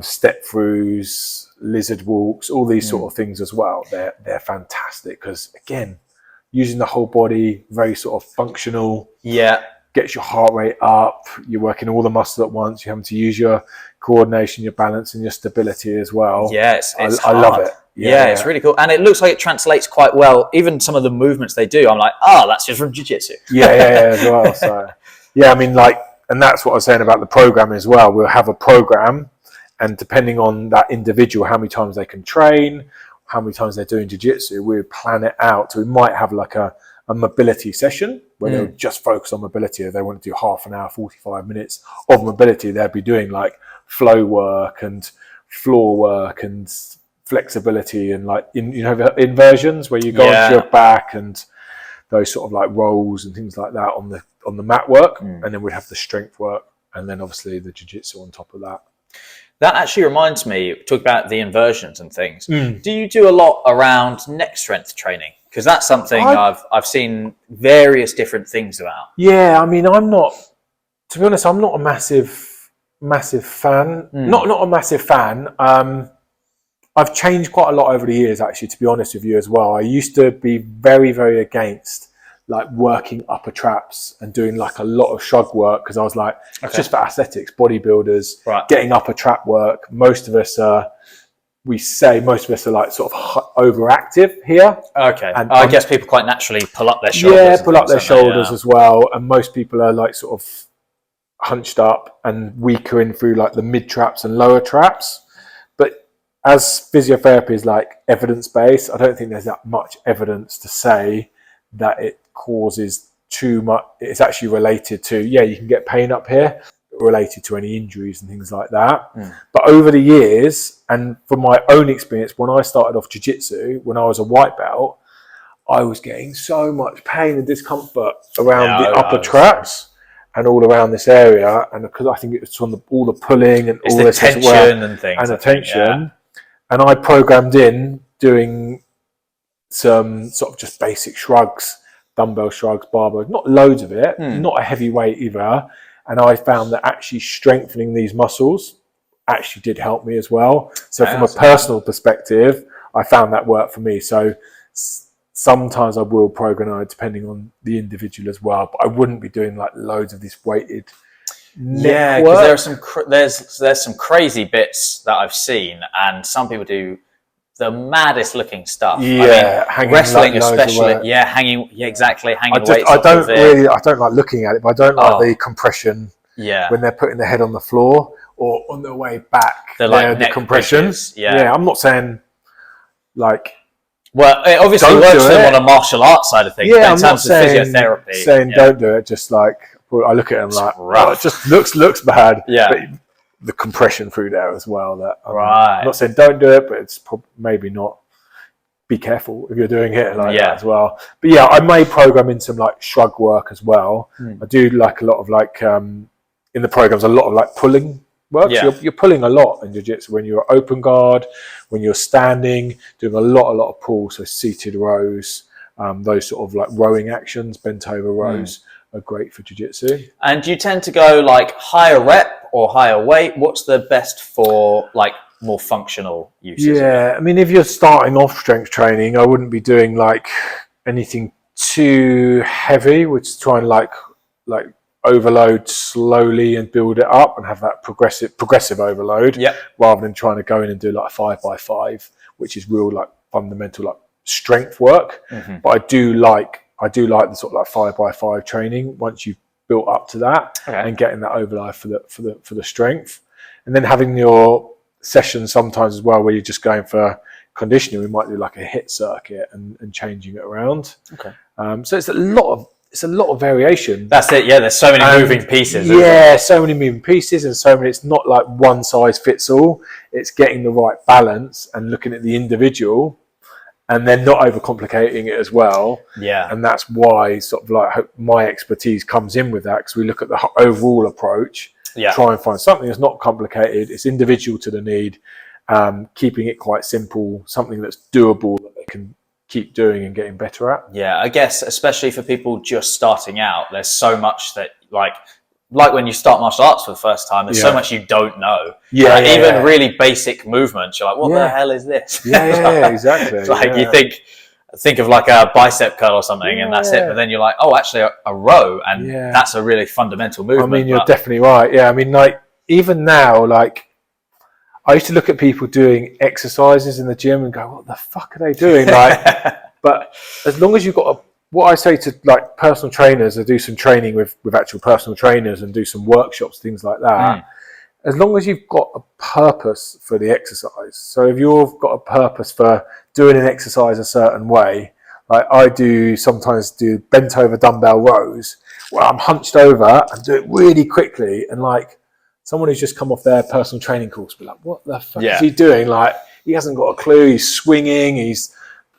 step throughs, lizard walks, all these sort of things as well. They're fantastic because, again, using the whole body, very sort of functional. Gets your heart rate up. You're working all the muscles at once. You're having to use your coordination, your balance, and your stability as well. I love it. It's really cool, and it looks like it translates quite well. Even some of the movements they do, I'm like, that's just from jiu-jitsu. As well. So I mean, like, and that's what I was saying about the program as well. We'll have a program, and depending on that individual, how many times they can train, how many times they're doing jiu-jitsu, we plan it out. So we might have like a mobility session where they'll just focus on mobility. If they want to do half an hour, 45 minutes of mobility, they'll be doing like flow work and floor work and flexibility and like inversions where you go onto your back and those sort of like rolls and things like that on the mat work. And then we'd have the strength work and then obviously the jiu-jitsu on top of that. That actually reminds me, talk about the inversions and things. Do you do a lot around neck strength training? Because that's something I've seen various different things about. I mean, I'm not, to be honest, I'm not a massive fan. Not a massive fan. I've changed quite a lot over the years, actually, to be honest with you as well. I used to be very, very against like working upper traps and doing like a lot of shrug work because I was like, it's just for aesthetics, bodybuilders, getting upper trap work. Most of us are like sort of overactive here. And I guess people quite naturally pull up their shoulders. Pull up their shoulders as well. And most people are like sort of hunched up and weaker in through like the mid traps and lower traps. But as physiotherapy is like evidence-based, I don't think there's that much evidence to say that it causes too much. It's actually related to, you can get pain up here, related to any injuries and things like that. But over the years, and from my own experience, when I started off jiu-jitsu, when I was a white belt, I was getting so much pain and discomfort around the upper traps and all around this area. And because I think it was from all the pulling and all this tension as well, and things. And the tension. And I programmed in doing some sort of just basic shrugs, dumbbell shrugs, barbell, not loads of it, not a heavy weight either. And I found that actually strengthening these muscles actually did help me as well. So from a personal perspective, I found that worked for me. So sometimes I will program it depending on the individual as well. But I wouldn't be doing like loads of this weighted neck work. Because there's some crazy bits that I've seen, and some people do the maddest looking stuff. Yeah, I mean, wrestling especially. Yeah, hanging weights. I don't like looking at it, but I don't like the compression. Yeah, when they're putting their head on the floor or on their way back, they're like the compressions. Yeah, I'm not saying like. Well, it obviously works for them on a martial arts side of things. Yeah, in terms of physiotherapy, saying don't do it. Just like I look at them like, oh, it just looks bad. Yeah. But the compression through there as well. That right. I'm not saying don't do it, but it's maybe not. Be careful if you're doing it like that as well. But yeah, I may program in some like shrug work as well. I do like a lot of like in the programs a lot of like pulling work. So you're pulling a lot in jiu-jitsu when you're open guard, when you're standing, doing a lot of pull. So seated rows, those sort of like rowing actions, bent over rows are great for jiu-jitsu. And do you tend to go like higher rep or higher weight? What's the best for like more functional uses? Yeah, I mean, if you're starting off strength training, I wouldn't be doing like anything too heavy, which is try and like overload slowly and build it up and have that progressive overload, rather than trying to go in and do like a 5x5, which is real like fundamental like strength work. But I do like the sort of like 5x5 training once you've built up to that and getting that overload for the strength, and then having your sessions sometimes as well where you're just going for conditioning. We might do like a HIIT circuit and changing it around. So it's a lot of variation. That's it. Yeah, there's so many moving pieces. So many moving pieces, and so many. It's not like one size fits all. It's getting the right balance and looking at the individual, and then not overcomplicating it as well. Yeah, and that's why sort of like my expertise comes in with that, because we look at the overall approach. Try and find something that's not complicated. It's individual to the need, keeping it quite simple, something that's doable that they can keep doing and getting better at. Yeah, I guess especially for people just starting out, there's so much that like when you start martial arts for the first time, there's so much you don't know. Even really basic movements, you're like, what the hell is this? Exactly. You think of like a bicep curl or something and that's it, but then you're like, oh, actually a row, and that's a really fundamental movement. I mean, you're definitely right. I mean, like even now, like I used to look at people doing exercises in the gym and go, what the fuck are they doing? Like, but as long as you've got what I say to like personal trainers, I do some training with actual personal trainers and do some workshops, things like that. As long as you've got a purpose for the exercise. So if you've got a purpose for doing an exercise a certain way, like I sometimes do bent over dumbbell rows where I'm hunched over and do it really quickly, and like someone who's just come off their personal training course be like, what the fuck is he doing? Like he hasn't got a clue. He's swinging, he's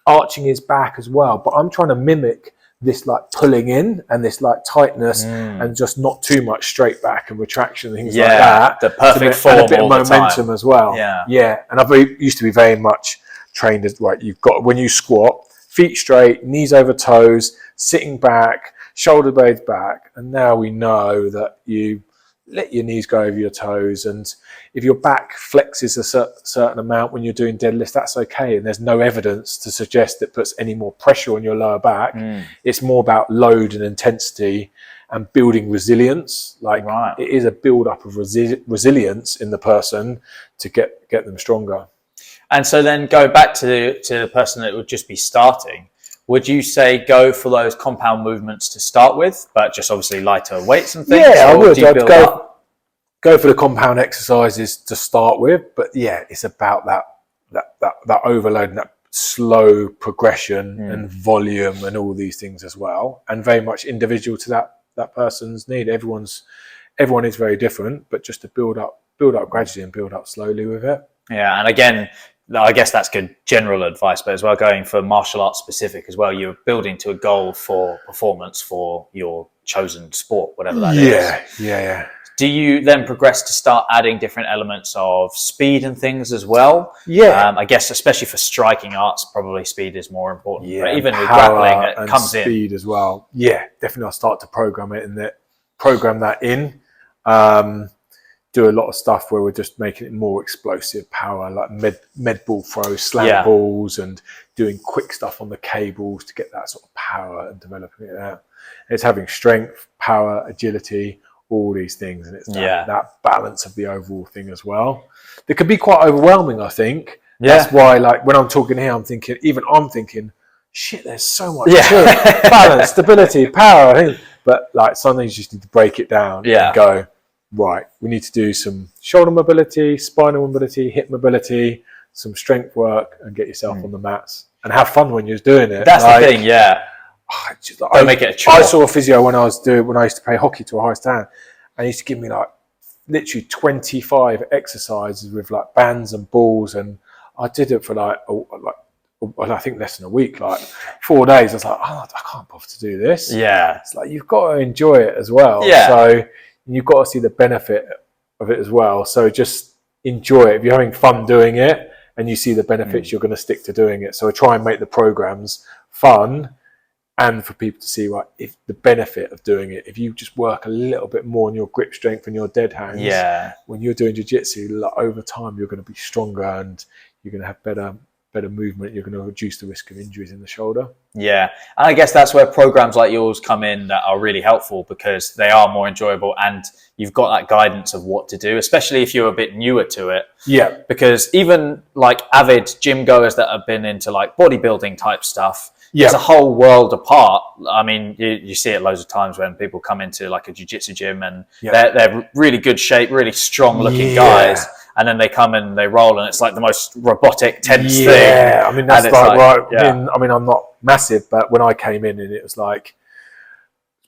arching his back as well. But I'm trying to mimic this like pulling in and this like tightness and just not too much straight back and retraction and things like that. The perfect form, and a bit of momentum as well. And I've used to be very much trained as like you've got when you squat, feet straight, knees over toes, sitting back, shoulder blades back, and now we know that you let your knees go over your toes, and if your back flexes a certain amount when you're doing deadlifts, that's okay, and there's no evidence to suggest it puts any more pressure on your lower back. It's more about load and intensity and building resilience. Like it is a build up of resilience in the person to get them stronger. And so then go back to the person that would just be starting. Would you say go for those compound movements to start with, but just obviously lighter weights and things? Yeah, I would. I'd go for the compound exercises to start with, but it's about that overload and that slow progression and volume and all these things as well, and very much individual to that person's need. Everyone is very different, but just to build up gradually and build up slowly with it. Yeah, and again, I guess that's good general advice, but as well going for martial arts specific as well, you're building to a goal for performance for your chosen sport, whatever that is. Yeah. Do you then progress to start adding different elements of speed and things as well? Yeah. I guess especially for striking arts, probably speed is more important. Yeah, but even with grappling, it comes in. Speed as well. Yeah, definitely. I'll start to program that in. do a lot of stuff where we're just making it more explosive power, like med ball throws, slam balls, and doing quick stuff on the cables to get that sort of power and developing it out. It's having strength, power, agility, all these things, and it's that balance of the overall thing as well. That can be quite overwhelming, I think. That's why, like, when I'm talking here, I'm thinking, shit, there's so much to it. Balance, stability, power. But like, sometimes you just need to break it down and go, right, we need to do some shoulder mobility, spinal mobility, hip mobility, some strength work, and get yourself on the mats and have fun when you're doing it. That's the thing, Don't make it a chore. I saw a physio when I used to play hockey to a high stand, and he used to give me like literally 25 exercises with like bands and balls, and I did it for I think less than a week, like 4 days. I was like, I can't bother to do this. Yeah, it's like, you've got to enjoy it as well. So you've got to see the benefit of it as well. So just enjoy it. If you're having fun doing it and you see the benefits, you're going to stick to doing it. So I try and make the programs fun, and for people to see, if the benefit of doing it. If you just work a little bit more on your grip strength and your dead hands, when you're doing jiu-jitsu, over time you're going to be stronger and you're going to have better movement. You're going to reduce the risk of injuries in the shoulder. Yeah, and I guess that's where programs like yours come in that are really helpful, because they are more enjoyable and you've got that guidance of what to do, especially if you're a bit newer to it. Yeah, because even like avid gym goers that have been into like bodybuilding type stuff, there's a whole world apart. I mean, you see it loads of times when people come into like a jiu-jitsu gym and they're really good shape, really strong looking guys. And then they come and they roll, and it's like the most robotic, tense thing. Yeah, I mean, that's right. I mean, I'm not massive, but when I came in, and it was like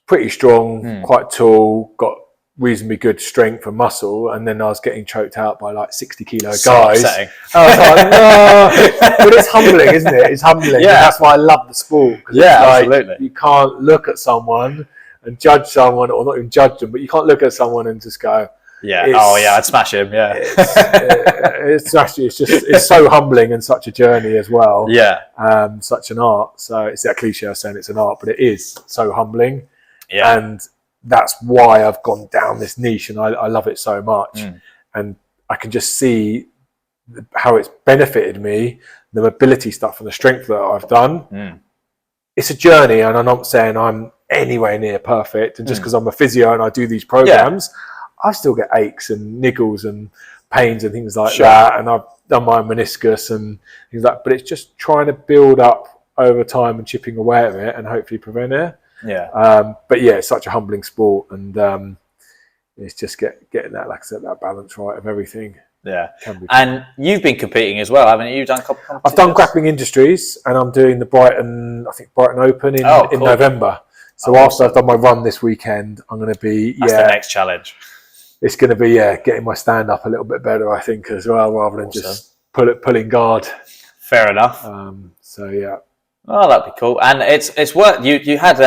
pretty strong, quite tall, got reasonably good strength and muscle, and then I was getting choked out by like 60 kilo guys. Upsetting. I was like, no. But it's humbling, isn't it? It's humbling. Yeah, that's why I love the sport. Absolutely. You can't look at someone and judge someone, or not even judge them, but you can't look at someone and just go, I'd smash him. Yeah, it's so humbling and such a journey as well. Yeah, such an art. So it's that cliche of saying it's an art, but it is so humbling. Yeah, and that's why I've gone down this niche, and I love it so much. And I can just see how it's benefited me, the mobility stuff and the strength that I've done. It's a journey, and I'm not saying I'm anywhere near perfect. And just because I'm a physio and I do these programs, I still get aches and niggles and pains and things like that. And I've done my meniscus and things like that. But it's just trying to build up over time and chipping away at it and hopefully prevent it. Yeah. But yeah, it's such a humbling sport. And it's just getting that, like I said, that balance right of everything. Yeah. And you've been competing as well, haven't you? You've done competitions? I've done Grappling Industries, and I'm doing the Brighton Open in November. So after I've done my run this weekend, I'm going to be... That's the next challenge. It's going to be, getting my stand up a little bit better, I think, as well, rather than just pulling guard. Fair enough. So, yeah. Oh, that'd be cool. And it's worked. You had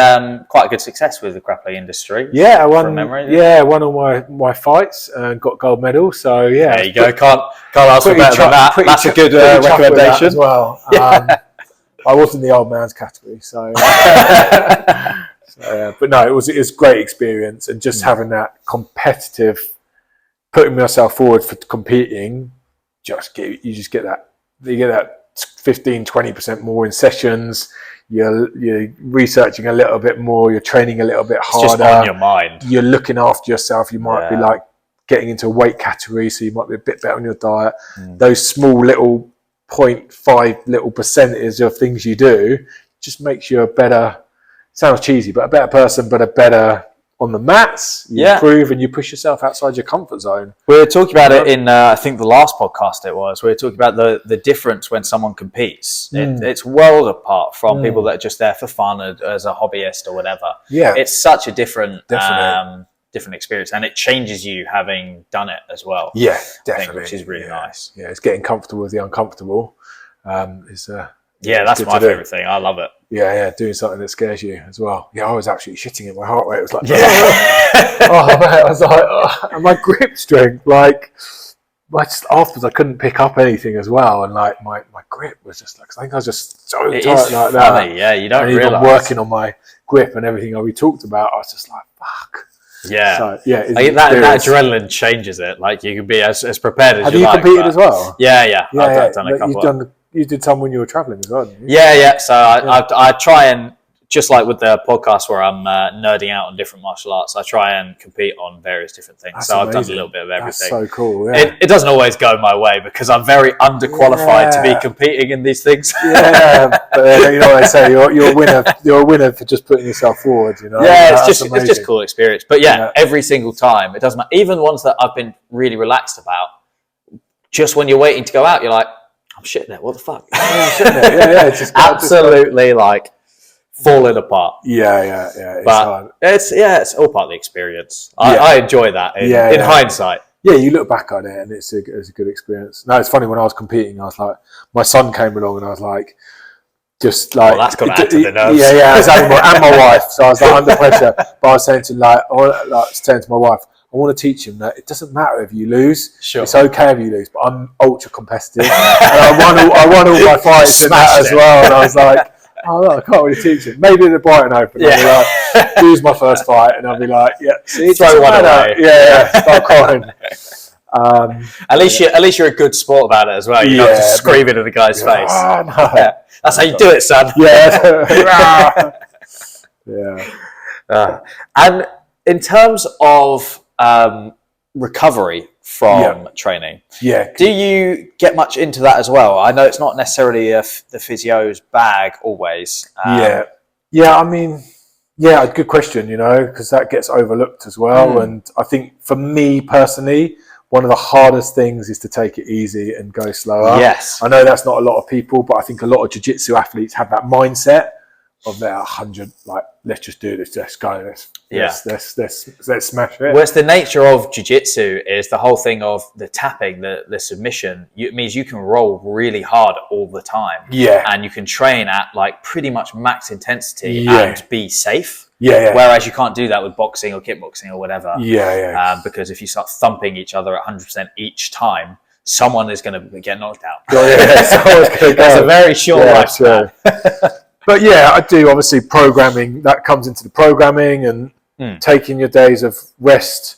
quite a good success with the grappling industry. Yeah, I won. From memory, won all my fights and got gold medal. So, yeah. There you go. Can't ask for better than that. That's a good recommendation as well. I was in the old man's category, so... but no, it was a great experience, and just having that competitive, putting myself forward for competing, you get that 15-20% more in sessions. You're researching a little bit more. You're training a little bit harder. It's just on your mind. You're looking after yourself. You might be like getting into a weight category, so you might be a bit better on your diet. Those small little 0.5 little percentage of things you do just makes you a better. Sounds cheesy, but a better person, but a better on the mats. You improve and you push yourself outside your comfort zone. We were talking about it in, I think, the last podcast it was. We were talking about the difference when someone competes. It's world apart from people that are just there for fun as a hobbyist or whatever. Yeah. It's such a different experience, and it changes you having done it as well. Yeah, definitely. Which is really nice. Yeah, it's getting comfortable with the uncomfortable. That's my favourite thing. I love it. Yeah, doing something that scares you as well. Yeah, I was actually shitting in my heart rate. It was like, oh man, I was like, and my grip strength, afterwards I couldn't pick up anything as well, and like my grip was just like, I think I was just so tight like that. Yeah, you don't realise. Even working on my grip and everything we talked about, I was just like, fuck. Yeah. So, yeah. I think that adrenaline changes it. Like you can be as prepared as Have you like. Have you competed as well? Yeah. I've done a couple. You did some when you were traveling as well, didn't you? Yeah. So I try and, just like with the podcast where I'm nerding out on different martial arts, I try and compete on various different things. That's so amazing. I've done a little bit of everything. That's so cool. Yeah. It doesn't always go my way because I'm very underqualified to be competing in these things. Yeah, but you know what I say, you're a winner. You're a winner for just putting yourself forward. You know. Yeah, it's just a cool experience. But yeah, every single time, it doesn't matter. Even ones that I've been really relaxed about. Just when you're waiting to go out, you're like, I'm shitting it. What the fuck? Yeah. It's just absolutely like falling apart. Yeah. It's all part of the experience. I enjoy that in hindsight. Yeah, you look back on it and it's a good experience. No, it's funny, when I was competing, I was like, my son came along and I was like, just like, that's got to add to the nerves. Yeah, exactly. And my wife. So I was like under pressure. But I was saying to my wife, I want to teach him that it doesn't matter if you lose. Sure. It's okay if you lose, but I'm ultra competitive. And I won all my fights in that as well. And I was like, oh, no, I can't really teach him. Maybe in the Brighton Open, I'll be like, lose my first fight, and I'll be like, see, throw one away. Start crying. At least you're a good sport about it as well. You're not just screaming in the guy's face. Oh, no. That's how you do it, son. And in terms of recovery from training, do you get much into that as well? I know it's not necessarily the physio's bag always. I mean, good question, because that gets overlooked as well. And I think for me personally, one of the hardest things is to take it easy and go slower. Yes. I know that's not a lot of people, but I think a lot of jiu-jitsu athletes have that mindset of their 100, like, let's just do this, let's go, let's smash it. Whereas the nature of jiu-jitsu is the whole thing of the tapping, the submission. It means you can roll really hard all the time. Yeah. And you can train at like pretty much max intensity and be safe. Yeah. Whereas you can't do that with boxing or kickboxing or whatever. Yeah. Because if you start thumping each other at 100% each time, someone is going to get knocked out. Someone's going to go. That's a very short lifespan. But yeah, I do. Obviously, programming, that comes into the programming and taking your days of rest.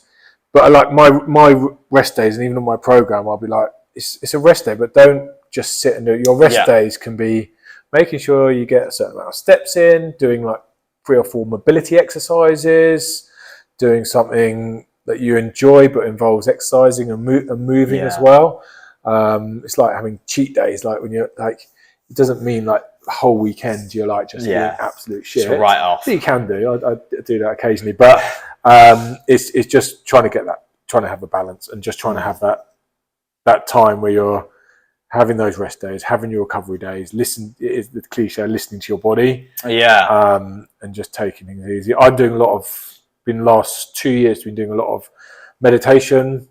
But like my rest days, and even on my program, I'll be like, it's a rest day, but don't just sit and do it. Your rest days can be making sure you get a certain amount of steps in, doing like 3 or 4 mobility exercises, doing something that you enjoy but involves exercising and moving as well. It's like having cheat days. Like when you're like, it doesn't mean like the whole weekend you're like just doing absolute shit. Just write off. So you can do. I do that occasionally, but it's just trying to have a balance and just trying to have that time where you're having those rest days, having your recovery days. Listen, it is the cliche, listening to your body. And just taking things easy. I'm doing been last 2 years, been doing a lot of meditation,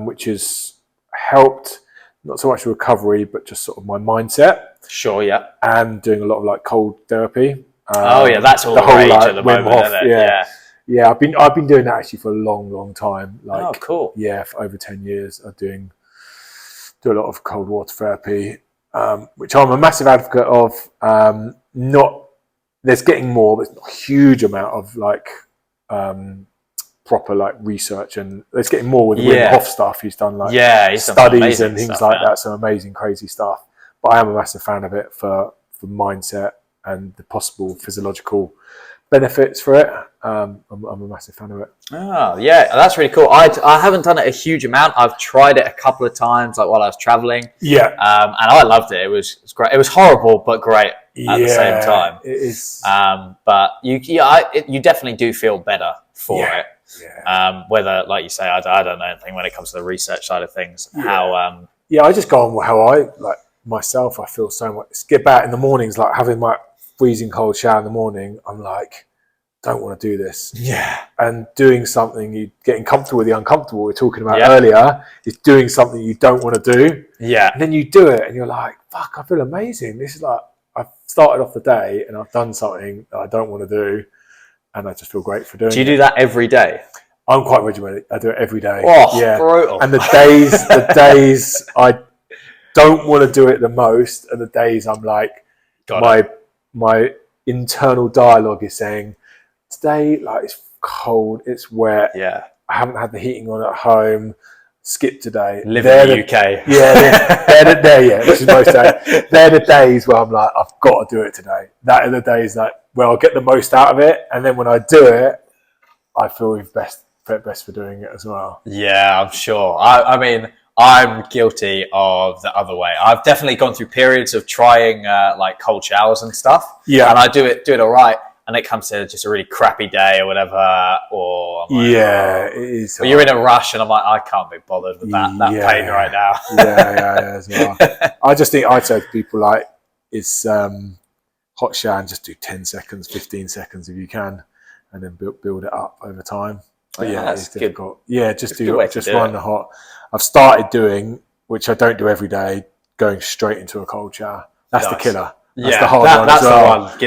which has helped, not so much recovery, but just sort of my mindset. Sure, yeah. And doing a lot of like cold therapy. That's all the rage at the moment, isn't it? Yeah, I've been doing that actually for a long time. Like, oh, cool. Yeah, for over 10 years, I do a lot of cold water therapy, which I'm a massive advocate of. There's getting more. There's not a huge amount of like proper like research, and there's getting more with Wim Hof stuff. He's done like studies and things like that. Some amazing, crazy stuff. But I am a massive fan of it for mindset and the possible physiological benefits for it. I'm a massive fan of it. Oh, yeah, that's really cool. I haven't done it a huge amount. I've tried it a couple of times, like while I was traveling. Yeah. And I loved it. It was great. It was horrible, but great at the same time. It is. But you definitely do feel better for it. Yeah. Whether, like you say, I don't know anything when it comes to the research side of things. How? I just go on how I like myself. I feel so much. Get back in the mornings, like having my freezing cold shower in the morning. I'm like, don't want to do this. Yeah. And doing something, you getting comfortable with the uncomfortable we were talking about earlier, is doing something you don't want to do. Yeah. And then you do it and you're like, fuck, I feel amazing. This is like, I've started off the day and I've done something that I don't want to do. And I just feel great for doing it. Do you do that every day? I'm quite regimented. I do it every day. Oh, brutal. And the days I don't want to do it the most, and the days I'm like, my internal dialogue is saying, today, like, it's cold, it's wet. Yeah. I haven't had the heating on at home. Skip today. Live in the UK. Yeah, which is most days. They're the days where I'm like, I've got to do it today. That are the days where I'll get the most out of it, and then when I do it, I feel best for doing it as well. Yeah, I'm sure. I mean, I'm guilty of the other way. I've definitely gone through periods of trying like cold showers and stuff. Yeah, and I do it all right. And it comes to just a really crappy day or whatever, or I'm like, it is. Or you're in a rush, and I'm like, I can't be bothered with that pain right now. yeah, as well. I just think I'd say to people like, it's hot shower and just do 10 seconds, 15 seconds if you can, and then build it up over time. But it's difficult. Yeah, just run the hot. I've started doing, which I don't do every day, going straight into a cold shower. That's the killer. That's the hard one. That's the one.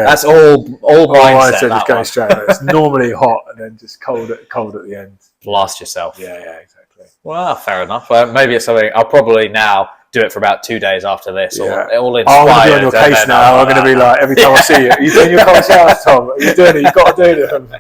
That's all mindset. Just going straight. It's normally hot and then just cold at the end. Blast yourself. Yeah, exactly. Well, fair enough. Maybe it's something I'll probably now do it for about 2 days after this. All inspired. I'm going to be on your case now. I'm going to be like, every time I see you, are you doing your cold showers, Tom? Are you doing it? You've got to do them.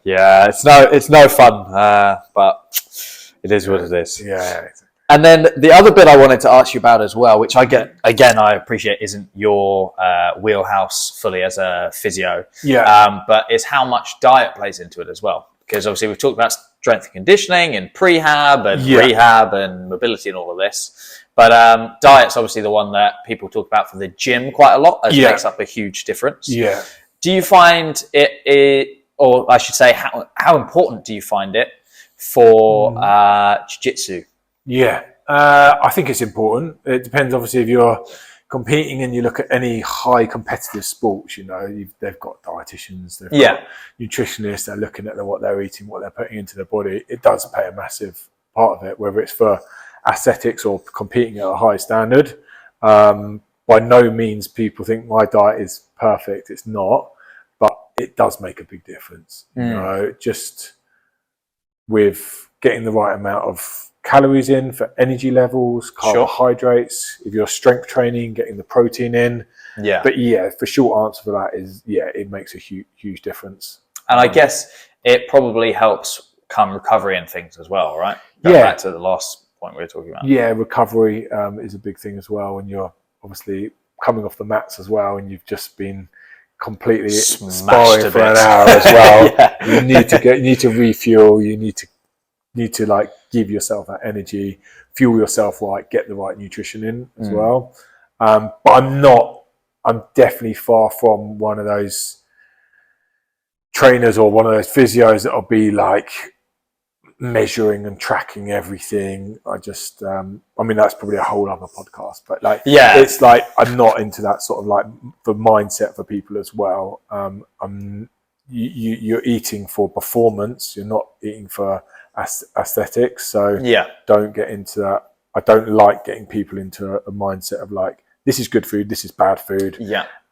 Yeah. It's no fun, but it is what it is. Yeah. Exactly. And then the other bit I wanted to ask you about as well, which I appreciate isn't your wheelhouse fully as a physio, but is how much diet plays into it as well. Because obviously we've talked about strength and conditioning and prehab and rehab and mobility and all of this. But diet's obviously the one that people talk about for the gym quite a lot, as it makes up a huge difference. Yeah. Do you find it, or I should say, how important do you find it for jiu-jitsu? Yeah, I think it's important. It depends, obviously, if you're competing and you look at any high competitive sports, they've got dietitians, they've got nutritionists, they're looking at what they're eating, what they're putting into their body. It does play a massive part of it, whether it's for aesthetics or competing at a high standard. By no means people think my diet is perfect. It's not, but it does make a big difference. Just with getting the right amount of calories in for energy levels, carbohydrates. If you're strength training, getting the protein in. Yeah. But the short answer for that is it makes a huge difference. And I guess it probably helps come recovery and things as well, right? Back to the last point we were talking about. Yeah, recovery is a big thing as well when you're obviously coming off the mats as well, and you've just been completely sparring for an hour as well. You need to refuel. You need to like give yourself that energy, fuel yourself right, get the right nutrition in as well. But I'm definitely far from one of those trainers or one of those physios that'll be like measuring and tracking everything. That's probably a whole other podcast, but it's like, I'm not into that sort of like the mindset for people as well. You're eating for performance. You're not eating for aesthetics, so don't get into that. I don't like getting people into a mindset of like, this is good food, this is bad food,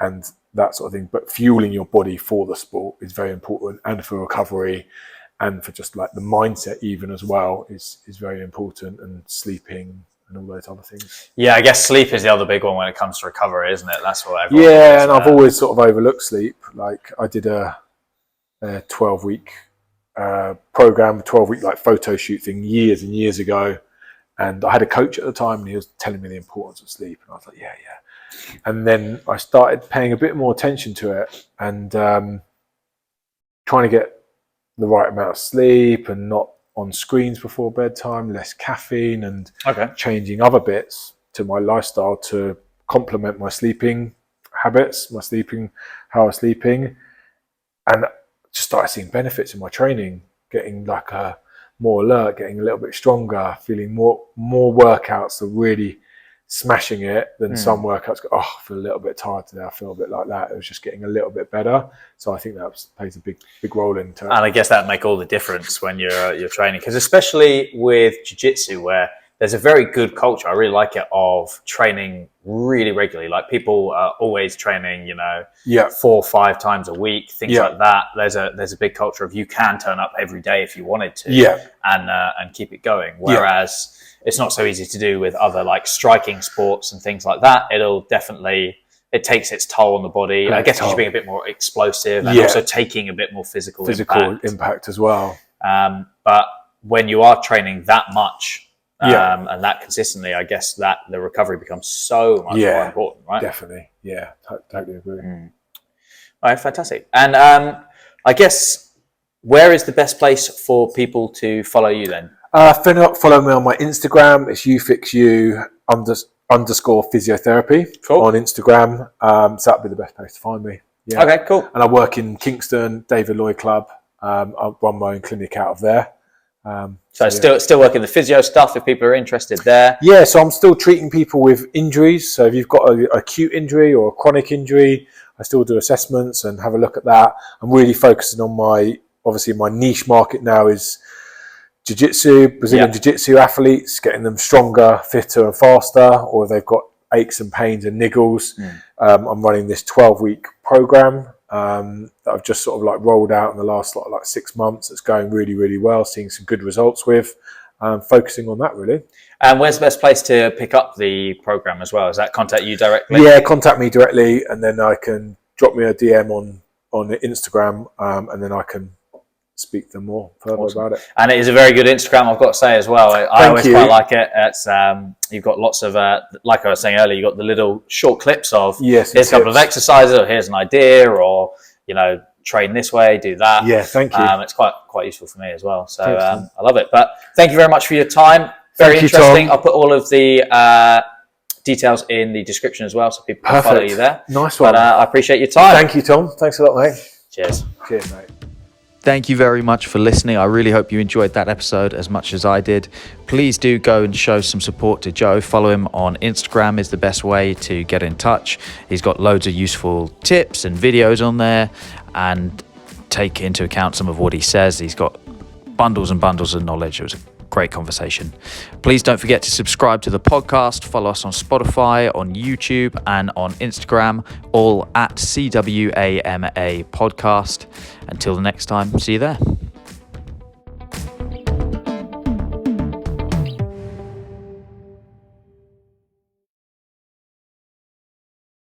and that sort of thing. But fueling your body for the sport is very important, and for recovery, and for just like the mindset even as well is very important, and sleeping and all those other things. Yeah, I guess sleep is the other big one when it comes to recovery, isn't it? That's what everyone and I've always sort of overlooked sleep. Like I did a 12-week program, 12-week like photo shoot thing years and years ago, and I had a coach at the time, and he was telling me the importance of sleep, and I was like, and then I started paying a bit more attention to it, and trying to get the right amount of sleep and not on screens before bedtime, less caffeine, and changing other bits to my lifestyle to complement my sleeping habits, how I was sleeping, and just started seeing benefits in my training, getting like more alert, getting a little bit stronger, feeling more workouts are really smashing it than some workouts go, I feel a little bit tired today, I feel a bit like that. It was just getting a little bit better. So I think that plays a big role into it. And I guess that make all the difference when you're training, because especially with jiu-jitsu, where there's a very good culture, I really like it, of training really regularly. Like people are always training, 4 or 5 times a week, things like that. There's a big culture of you can turn up every day if you wanted to, and keep it going. Whereas it's not so easy to do with other like striking sports and things like that. It'll definitely it takes its toll on the body. I guess it's being a bit more explosive and also taking a bit more physical impact as well. But when you are training that much and that consistently, I guess that the recovery becomes so much more important, right? Definitely. Yeah, totally agree. All right, fantastic. And I guess where is the best place for people to follow you then? Follow me on my Instagram. It's _physiotherapy on Instagram. So that'd be the best place to find me. Yeah. Okay, cool. And I work in Kingston, David Lloyd Club. I run my own clinic out of there. So still working the physio stuff if people are interested there. Yeah, so I'm still treating people with injuries. So if you've got an acute injury or a chronic injury, I still do assessments and have a look at that. I'm really focusing on my niche market now is Jiu-Jitsu, Brazilian Jiu Jitsu athletes, getting them stronger, fitter and faster, or if they've got aches and pains and niggles. I'm running this 12-week program that I've just sort of like rolled out in the last like 6 months. It's going really, really well, seeing some good results with, focusing on that really. And where's the best place to pick up the program as well? Is that contact you directly? Yeah, contact me directly, and then I can drop me a DM on Instagram, and then I can speak to them more further about it. And it is a very good Instagram, I've got to say as well. I always quite like it. It's you've got lots of like I was saying earlier, you've got the little short clips of here's a couple of exercises, or here's an idea, or train this way, do that. Yeah, thank you. It's quite useful for me as well. So I love it. But thank you very much for your time. Very interesting. Tom. I'll put all of the details in the description as well, so people can follow you there. Nice one. But I appreciate your time. Thank you, Tom. Thanks a lot, mate. Cheers. Cheers, mate. Thank you very much for listening. I really hope you enjoyed that episode as much as I did. Please do go and show some support to Joe. Follow him on Instagram is the best way to get in touch. He's got loads of useful tips and videos on there, and take into account some of what he says. He's got bundles and bundles of knowledge. It was a great conversation. Please don't forget to subscribe to the podcast. Follow us on Spotify, on YouTube, and on Instagram, all at CWAMA Podcast. Until the next time, see you there.